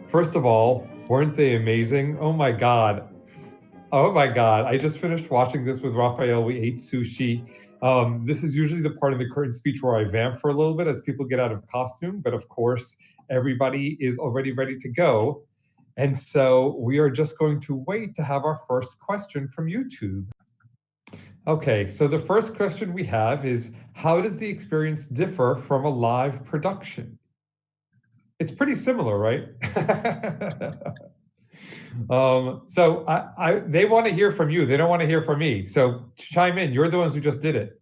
First of all, weren't they amazing? Oh my God. Oh my God. I just finished watching this with Raphael. We ate sushi. This is usually the part of the curtain speech where I vamp for a little bit as people get out of costume. But of course, everybody is already ready to go. And so we are just going to wait to have our first question from YouTube. Okay, so the first question we have is, how does the experience differ from a live production? It's pretty similar, right? They want to hear from you. They don't want to hear from me. So chime in. You're the ones who just did it.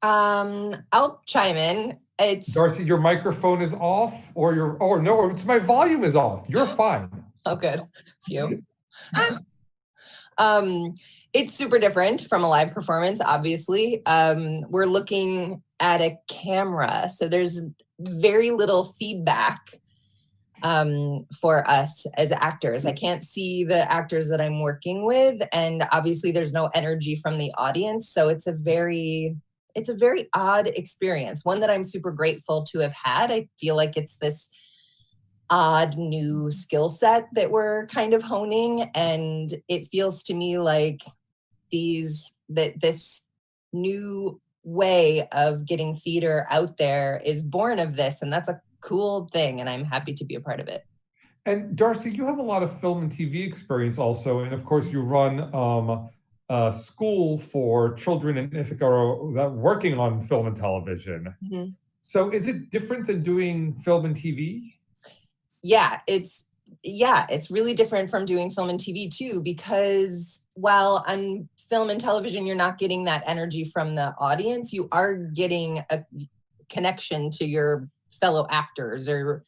I'll chime in. It's Darcy, your microphone is off, or no, it's my volume is off. You're fine. Oh, good. Phew. It's super different from a live performance, obviously. We're looking at a camera, so there's very little feedback for us as actors. I can't see the actors that I'm working with, and obviously there's no energy from the audience, so it's a very odd experience, one that I'm super grateful to have had. I feel like it's this odd new skill set that we're kind of honing, and it feels to me like this new way of getting theater out there is born of this, and that's a cool thing, and I'm happy to be a part of it. And Darcy, you have a lot of film and TV experience also, and of course you run a school for children in Ithaca working on film and television. Mm-hmm. So is it different than doing film and TV? Yeah, it's really different from doing film and TV too, because while on film and television, you're not getting that energy from the audience, you are getting a connection to your fellow actors or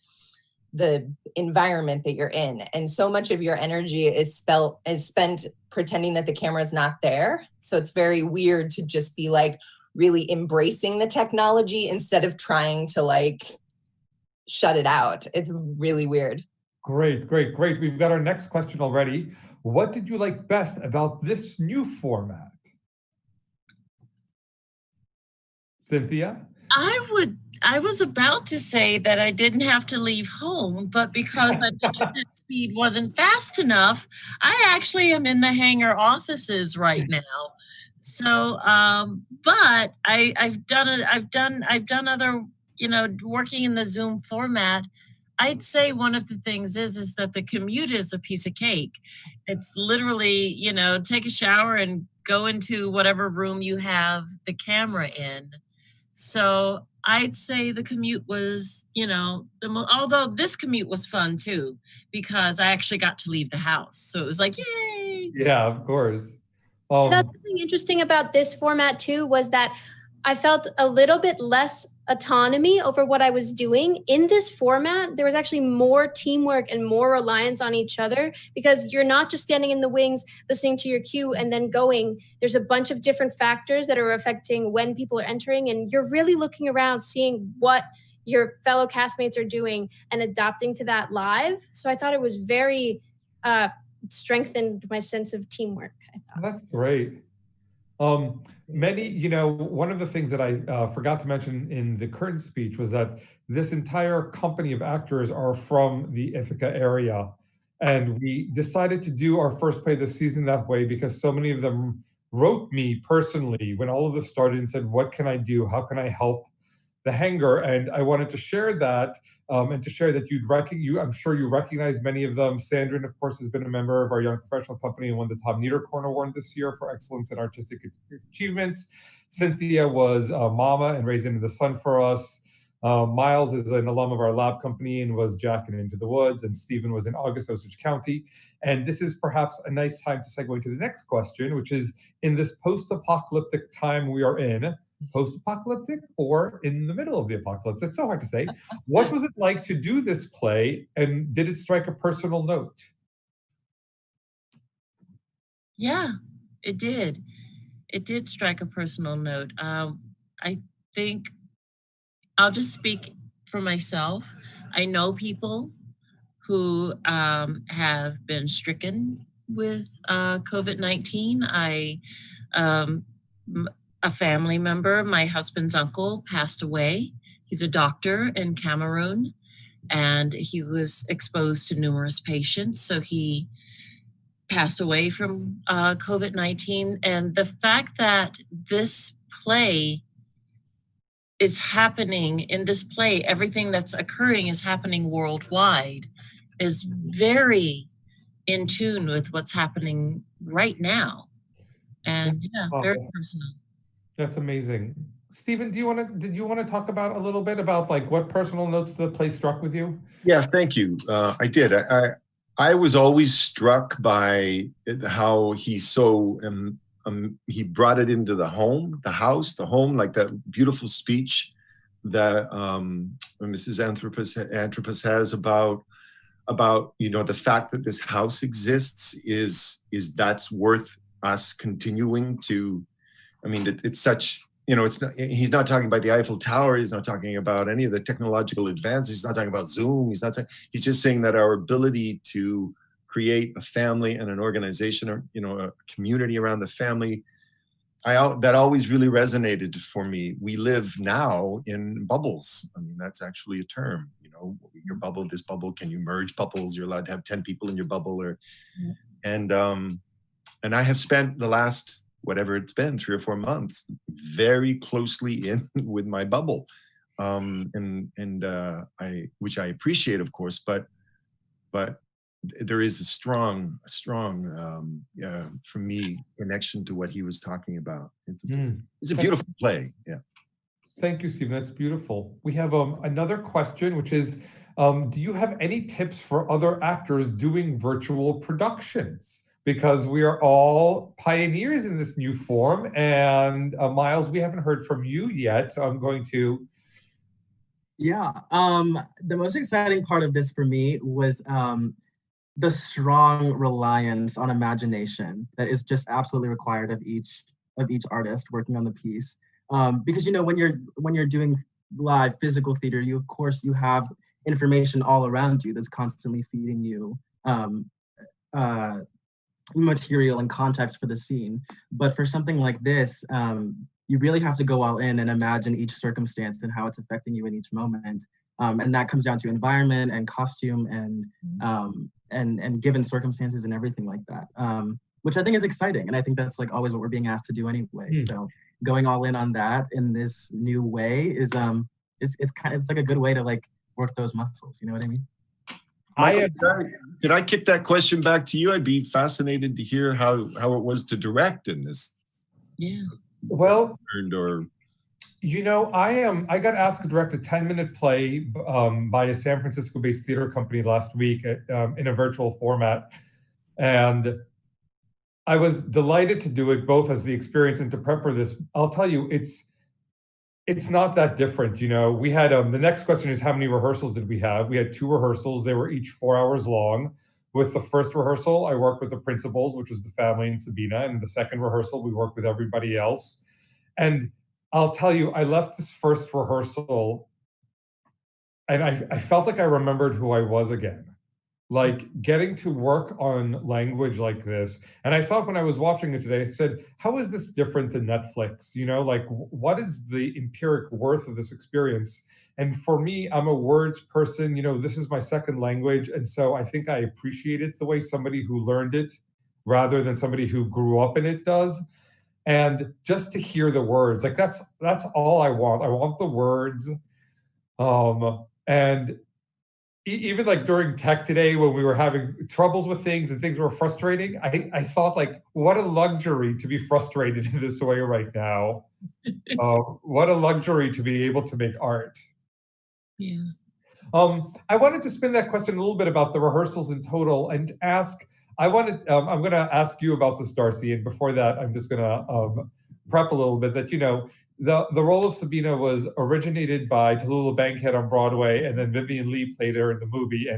the environment that you're in. And so much of your energy is spent pretending that the camera is not there. So it's very weird to just be like really embracing the technology instead of trying to like shut it out. It's really weird. Great. We've got our next question already. What did you like best about this new format? Cynthia? I was about to say that I didn't have to leave home, but because my internet speed wasn't fast enough, I actually am in the Hangar offices right now. So, but I've done other, working in the Zoom format. I'd say one of the things is that the commute is a piece of cake. It's literally, take a shower and go into whatever room you have the camera in. So I'd say the commute was, although this commute was fun too, because I actually got to leave the house. So it was like, yay. Yeah, of course. I thought something interesting about this format too was that I felt a little bit less autonomy over what I was doing. In this format, there was actually more teamwork and more reliance on each other, because you're not just standing in the wings listening to your cue and then going. There's a bunch of different factors that are affecting when people are entering, and you're really looking around, seeing what your fellow castmates are doing and adapting to that live. So I thought it was very strengthened my sense of teamwork, I thought. That's great. One of the things that I forgot to mention in the curtain speech was that this entire company of actors are from the Ithaca area. And we decided to do our first play this season that way because so many of them wrote me personally when all of this started and said, what can I do? How can I help the Hangar? And I wanted to share that and to share that I'm sure you recognize many of them. Sandrine, of course, has been a member of our Young Professional Company and won the Tom Niederkorn Award this year for excellence in artistic achievements. Cynthia was Mama and Raised Into the Sun for us. Miles is an alum of our lab company and was Jack in Into the Woods, and Stephen was in August Osage County. And this is perhaps a nice time to segue to the next question, which is, in this post-apocalyptic time we are in, post-apocalyptic or in the middle of the apocalypse, it's so hard to say, what was it like to do this play, and did it strike a personal note? Yeah, it did. It did strike a personal note. I think I'll just speak for myself. I know people who have been stricken with COVID-19. a family member, my husband's uncle, passed away. He's a doctor in Cameroon, and he was exposed to numerous patients. So he passed away from COVID-19. And the fact that this play is happening in this play, everything that's occurring is happening worldwide, is very in tune with what's happening right now. And yeah, very personal. That's amazing. Stephen, did you want to talk about a little bit about like what personal notes the play struck with you? Yeah, thank you. I did. I was always struck by how he he brought it into the home, the home, like that beautiful speech that Mrs. Anthropos has about the fact that this house exists is that's worth us continuing to. I mean, it's such, it's not, he's not talking about the Eiffel Tower. He's not talking about any of the technological advances. He's not talking about Zoom. He's just saying that our ability to create a family and an organization, or, a community around the family, that always really resonated for me. We live now in bubbles. I mean, that's actually a term, your bubble, this bubble, can you merge bubbles? You're allowed to have 10 people in your bubble and I have spent the last, whatever it's been, 3 or 4 months, very closely in with my bubble, which I appreciate, of course, but there is a strong, for me, connection to what he was talking about. It's a beautiful play. Yeah. Thank you, Stephen. That's beautiful. We have another question, which is, do you have any tips for other actors doing virtual productions? Because we are all pioneers in this new form. And Miles, we haven't heard from you yet, so I'm going to. Yeah, the most exciting part of this for me was the strong reliance on imagination that is just absolutely required of each artist working on the piece. Because when you're doing live physical theater, of course you have information all around you that's constantly feeding you material and context for the scene. But for something like this, you really have to go all in and imagine each circumstance and how it's affecting you in each moment. And that comes down to environment and costume and given circumstances and everything like that, which I think is exciting. And I think that's like always what we're being asked to do anyway. So going all in on that in this new way is it's like a good way to like work those muscles. You know what I mean? Michael, could I kick that question back to you? I'd be fascinated to hear how it was to direct in this. Yeah. Well, or I got asked to direct a 10-minute play by a San Francisco-based theater company last week in a virtual format. And I was delighted to do it both as the experience and to prep for this. I'll tell you, it's not that different. We had the next question is how many rehearsals did we have? We had 2 rehearsals. They were each 4 hours long. With the first rehearsal, I worked with the principals, which was the family and Sabina. And the second rehearsal, we worked with everybody else. And I'll tell you, I left this first rehearsal and I felt like I remembered who I was again. Like getting to work on language like this. And I thought when I was watching it today, I said, how is this different than Netflix? Like what is the empiric worth of this experience? And for me, I'm a words person, this is my second language. And so I think I appreciate it the way somebody who learned it rather than somebody who grew up in it does. And just to hear the words, like that's all I want. I want the words. And even like during tech today, when we were having troubles with things and things were frustrating, I thought like, what a luxury to be frustrated in this way right now. What a luxury to be able to make art. Yeah. I wanted to spin that question a little bit about the rehearsals in total and ask, I'm going to ask you about this, Darcy. And before that, I'm just going to prep a little bit that, the role of Sabina was originated by Tallulah Bankhead on Broadway, and then Vivian Lee played her in the movie.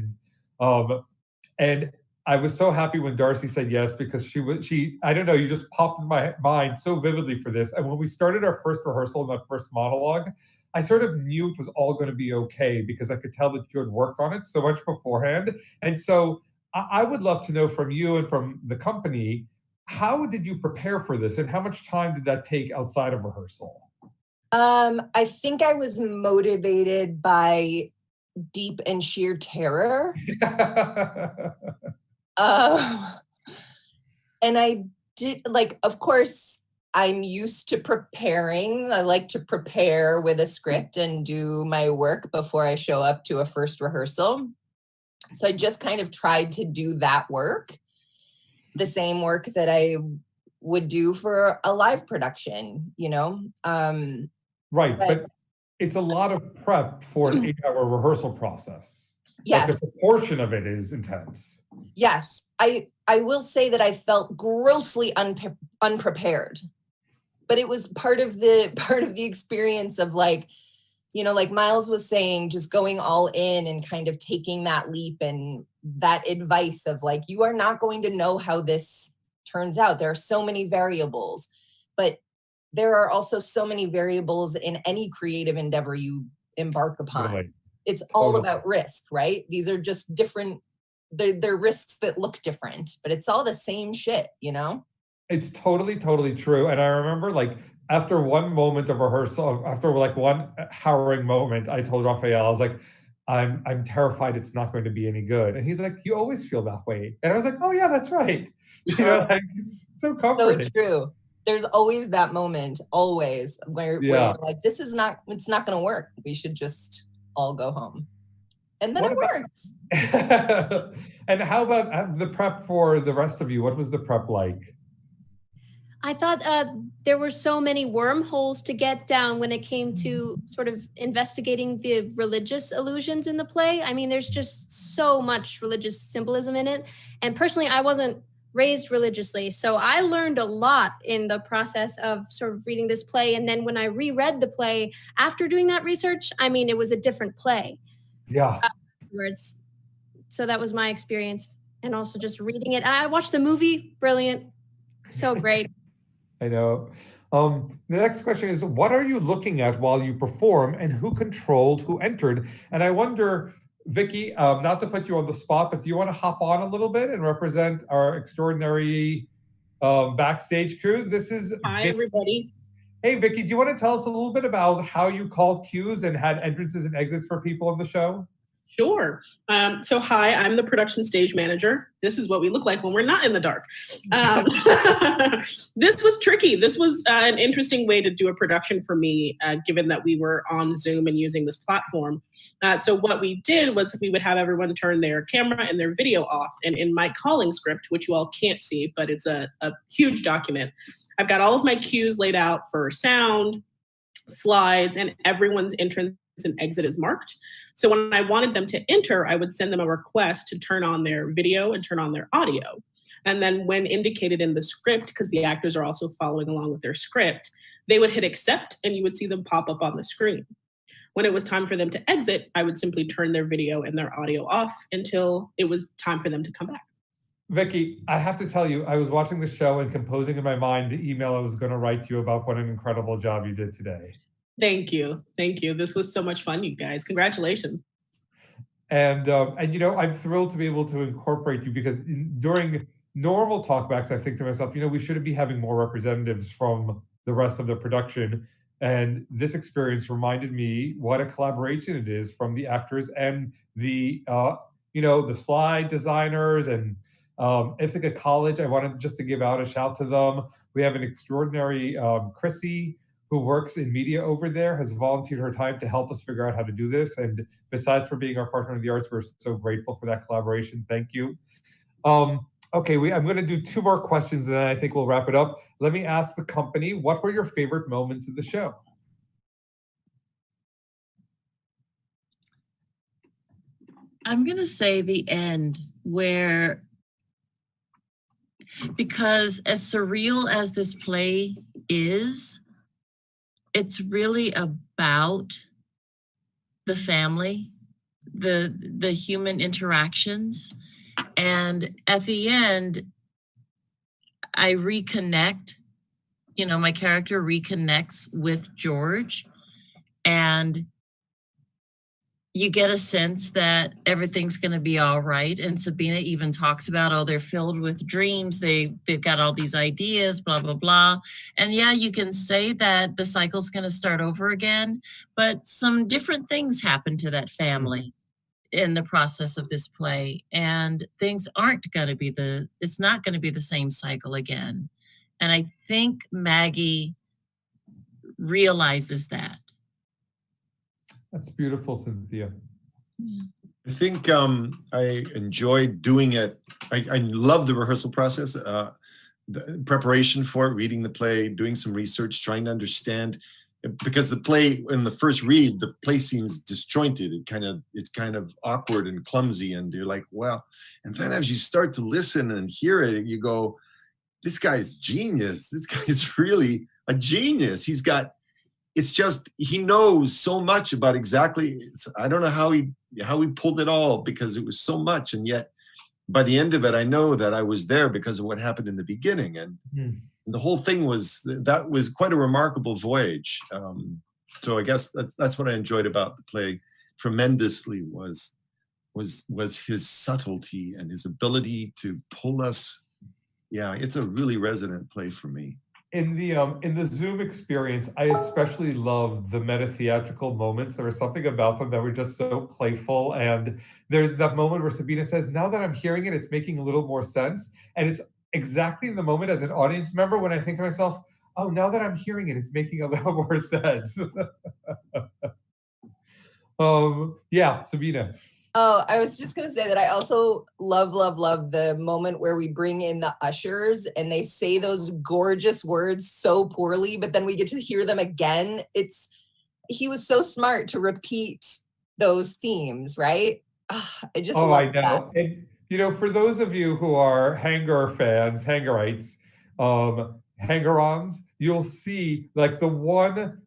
And I was so happy when Darcy said yes, because she I don't know, you just popped in my mind so vividly for this. And when we started our first rehearsal in that first monologue, I sort of knew it was all going to be okay because I could tell that you had worked on it so much beforehand. And so I would love to know from you and from the company, how did you prepare for this, and how much time did that take outside of rehearsal? I think I was motivated by deep and sheer terror. And I did, like, of course, I'm used to preparing. I like to prepare with a script and do my work before I show up to a first rehearsal. So I just kind of tried to do that work, the same work that I would do for a live production, you know? Right, but it's a lot of prep for an 8-hour rehearsal process. Yes. Like the proportion of it is intense. Yes. I will say that I felt grossly unprepared, but it was part of the experience of, like, you know, like Miles was saying, just going all in and kind of taking that leap and that advice of, like, you are not going to know how this turns out. There are so many variables, but there are also so many variables in any creative endeavor you embark upon. Totally. It's all about risk, right? These are just different, they're risks that look different, but it's all the same shit, you know? It's totally, totally true. And I remember, like, after one moment of rehearsal, after like one harrowing moment, I told Raphael, I was like, I'm terrified it's not going to be any good. And he's like, you always feel that way. And I was like, oh yeah, that's right. You know, like, it's so comforting. So true. There's always that moment, always, where you're like, this is not, it's not going to work. We should just all go home. And then it works. And how about the prep for the rest of you? What was the prep like? I thought there were so many wormholes to get down when it came to sort of investigating the religious allusions in the play. I mean, there's just so much religious symbolism in it. And personally, I wasn't raised religiously, so I learned a lot in the process of sort of reading this play. And then when I reread the play after doing that research, I mean, it was a different play. Yeah. Afterwards. So that was my experience. And also just reading it. I watched the movie, brilliant, so great. I know. The next question is, what are you looking at while you perform, and who controlled who entered? And I wonder, Vicky, not to put you on the spot, but do you want to hop on a little bit and represent our extraordinary backstage crew? This is Hi, everybody. Hey, Vicky, do you want to tell us a little bit about how you called cues and had entrances and exits for people in the show? Sure. So hi, I'm the production stage manager. This is what we look like when we're not in the dark. This was tricky. This was an interesting way to do a production for me, given that we were on Zoom and using this platform. So what we did was we would have everyone turn their camera and their video off. And in my calling script, which you all can't see, but it's a huge document, I've got all of my cues laid out for sound, slides, and everyone's entrance and exit is marked. So when I wanted them to enter, I would send them a request to turn on their video and turn on their audio. And then when indicated in the script, because the actors are also following along with their script, they would hit accept and you would see them pop up on the screen. When it was time for them to exit, I would simply turn their video and their audio off until it was time for them to come back. Vicky, I have to tell you, I was watching the show and composing in my mind the email I was going to write you about what an incredible job you did today. Thank you. Thank you. This was so much fun, you guys. Congratulations. And you know, I'm thrilled to be able to incorporate you, because during normal talkbacks, I think to myself, you know, we should be having more representatives from the rest of the production. And this experience reminded me what a collaboration it is from the actors and the, you know, the slide designers and Ithaca College. I wanted just to give out a shout to them. We have an extraordinary Chrissy, who works in media over there, has volunteered her time to help us figure out how to do this. And besides for being our partner in the arts, we're so grateful for that collaboration. Thank you. Okay, I'm going to do 2 more questions and then I think we'll wrap it up. Let me ask the company, what were your favorite moments of the show? I'm going to say the end, where, because as surreal as this play is, it's really about the family, the human interactions. And at the end, I reconnect, you know, my character reconnects with George. And, you get a sense that everything's going to be all right. And Sabina even talks about, oh, they're filled with dreams. They've got all these ideas, blah, blah, blah. And yeah, you can say that the cycle's going to start over again, but some different things happen to that family in the process of this play. And things aren't going to be it's not going to be the same cycle again. And I think Maggie realizes that. That's beautiful, Cynthia. I think I enjoyed doing it. I love the rehearsal process, the preparation for it, reading the play, doing some research, trying to understand, because the play, in the first read, the play seems disjointed. It's kind of awkward and clumsy, and you're like, well, and then as you start to listen and hear it, you go, this guy's genius. This guy's really a genius. It's just, he knows so much about exactly, I don't know how he pulled it all, because it was so much. And yet by the end of it, I know that I was there because of what happened in the beginning. And the whole thing was quite a remarkable voyage. So I guess that's what I enjoyed about the play tremendously was his subtlety and his ability to pull us. Yeah, it's a really resonant play for me. In the Zoom experience, I especially loved the meta-theatrical moments. There was something about them that were just so playful. And there's that moment where Sabina says, now that I'm hearing it, it's making a little more sense. And it's exactly in the moment as an audience member when I think to myself, oh, now that I'm hearing it, it's making a little more sense. Yeah, Sabina. Oh, I was just going to say that I also love the moment where we bring in the ushers and they say those gorgeous words so poorly, but then we get to hear them again. He was so smart to repeat those themes, right? I just love I know. that. And, for those of you who are Hangar fans, Hangarites, Hangar-ons, you'll see like the one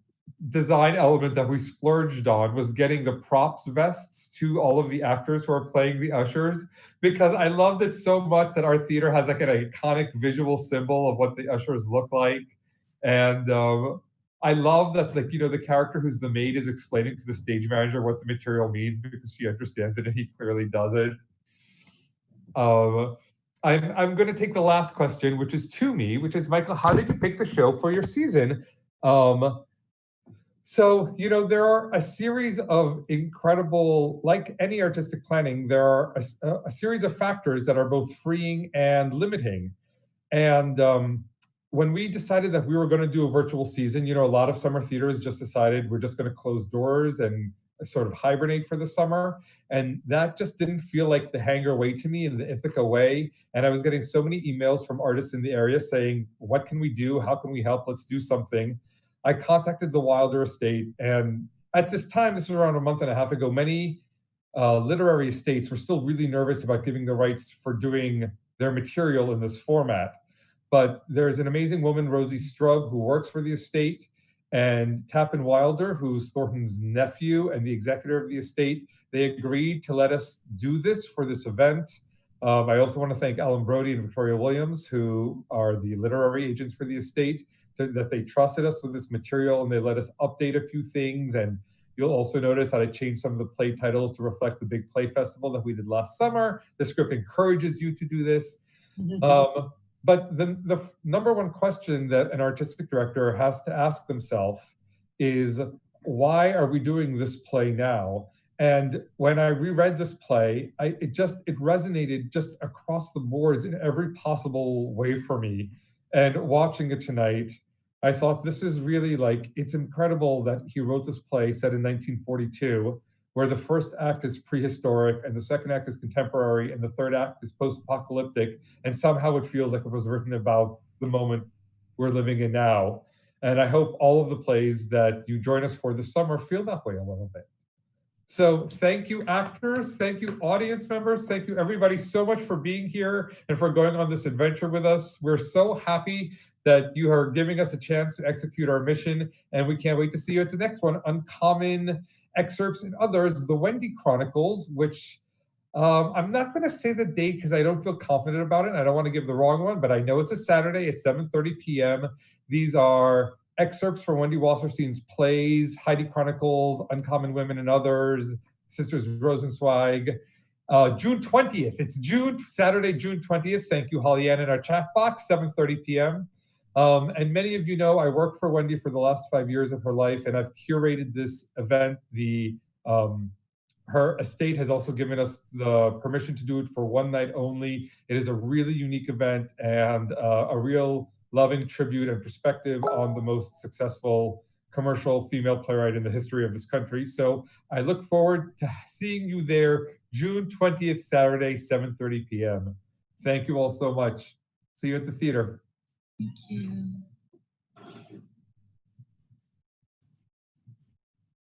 design element that we splurged on was getting the props vests to all of the actors who are playing the ushers, because I loved it so much that our theater has like an iconic visual symbol of what the ushers look like. And I love that, like, the character who's the maid is explaining to the stage manager what the material means because she understands it and he clearly does it. I'm going to take the last question, which is to me, which is, Michael, how did you pick the show for your season? So, there are a series of incredible, like any artistic planning, there are a series of factors that are both freeing and limiting. And when we decided that we were going to do a virtual season, a lot of summer theaters just decided we're just going to close doors and sort of hibernate for the summer. And that just didn't feel like the Hangar way to me, in the Ithaca way. And I was getting so many emails from artists in the area saying, what can we do? How can we help? Let's do something. I contacted the Wilder estate, and at this time, this was around a month and a half ago, many literary estates were still really nervous about giving the rights for doing their material in this format. But there's an amazing woman, Rosie Strub, who works for the estate, and Tappan Wilder, who's Thornton's nephew and the executor of the estate. They agreed to let us do this for this event. I also want to thank Alan Brody and Victoria Williams, who are the literary agents for the estate, that they trusted us with this material and they let us update a few things. And you'll also notice that I changed some of the play titles to reflect the big play festival that we did last summer. The script encourages you to do this. But the number one question that an artistic director has to ask themselves is, why are we doing this play now? And when I reread this play, it resonated just across the boards in every possible way for me. And watching it tonight, I thought this is really it's incredible that he wrote this play set in 1942, where the first act is prehistoric and the second act is contemporary and the third act is post-apocalyptic. And somehow it feels like it was written about the moment we're living in now. And I hope all of the plays that you join us for this summer feel that way a little bit. So thank you, actors. Thank you, audience members. Thank you, everybody, so much for being here and for going on this adventure with us. We're so happy that you are giving us a chance to execute our mission, and we can't wait to see you at the next one. Uncommon Excerpts and Others, the Wendy Chronicles, which I'm not going to say the date because I don't feel confident about it. I don't want to give the wrong one, but I know it's a Saturday at 7:30 p.m. These are excerpts from Wendy Wasserstein's plays, Heidi Chronicles, Uncommon Women and Others, Sisters Rosenzweig. June 20th, it's Saturday, June 20th. Thank you, Hollyann, in our chat box, 7:30 p.m. And many of you know I worked for Wendy for the last 5 years of her life, and I've curated this event. Her estate has also given us the permission to do it for one night only. It is a really unique event and a real loving tribute and perspective on the most successful commercial female playwright in the history of this country. So I look forward to seeing you there, June 20th, Saturday, 7:30 p.m. Thank you all so much. See you at the theater. Thank you.